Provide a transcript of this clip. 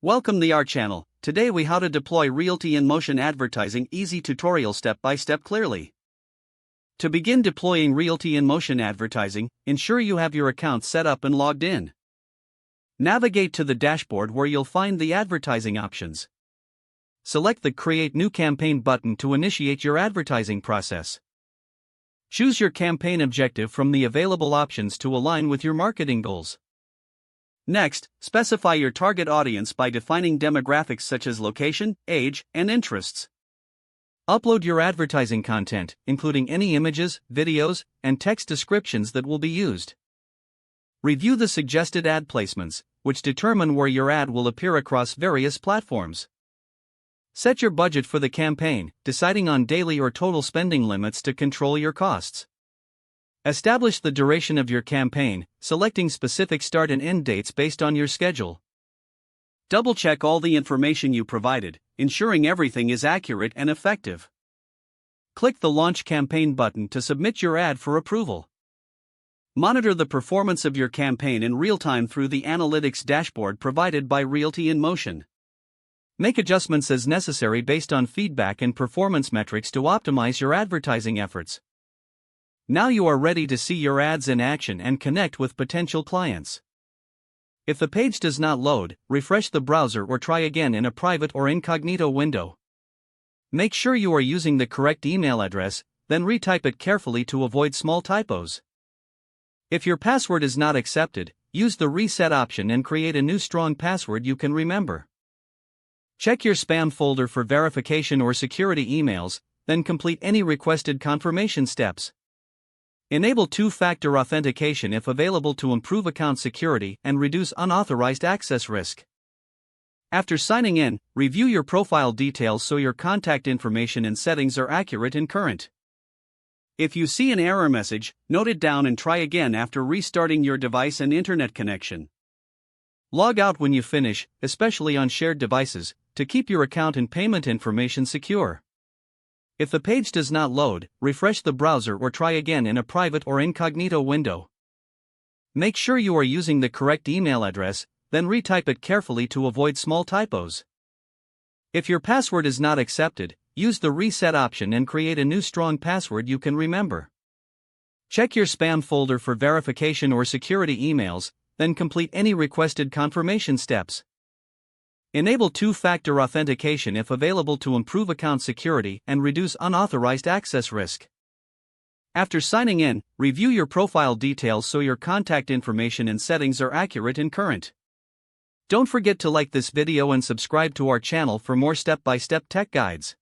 Welcome to our channel. Today we how to deploy RealtyInMotion advertising easy tutorial step by step clearly. To begin deploying RealtyInMotion advertising, ensure you have your account set up and logged in. Navigate to the dashboard where you'll find the advertising options. Select the Create New Campaign button to initiate your advertising process. Choose your campaign objective from the available options to align with your marketing goals. Next, specify your target audience by defining demographics such as location, age, and interests. Upload your advertising content, including any images, videos, and text descriptions that will be used. Review the suggested ad placements, which determine where your ad will appear across various platforms. Set your budget for the campaign, deciding on daily or total spending limits to control your costs. Establish the duration of your campaign, selecting specific start and end dates based on your schedule. Double-check all the information you provided, ensuring everything is accurate and effective. Click the Launch Campaign button to submit your ad for approval. Monitor the performance of your campaign in real time through the analytics dashboard provided by RealtyInMotion. Make adjustments as necessary based on feedback and performance metrics to optimize your advertising efforts. Now you are ready to see your ads in action and connect with potential clients. If the page does not load, refresh the browser or try again in a private or incognito window. Make sure you are using the correct email address, then retype it carefully to avoid small typos. If your password is not accepted, use the reset option and create a new strong password you can remember. Check your spam folder for verification or security emails, then complete any requested confirmation steps. Enable two-factor authentication if available to improve account security and reduce unauthorized access risk. After signing in, review your profile details so your contact information and settings are accurate and current. If you see an error message, note it down and try again after restarting your device and internet connection. Log out when you finish, especially on shared devices, to keep your account and payment information secure. If the page does not load, refresh the browser or try again in a private or incognito window. Make sure you are using the correct email address, then retype it carefully to avoid small typos. If your password is not accepted, use the reset option and create a new strong password you can remember. Check your spam folder for verification or security emails, then complete any requested confirmation steps. Enable two-factor authentication if available to improve account security and reduce unauthorized access risk. After signing in, review your profile details so your contact information and settings are accurate and current. Don't forget to like this video and subscribe to our channel for more step-by-step tech guides.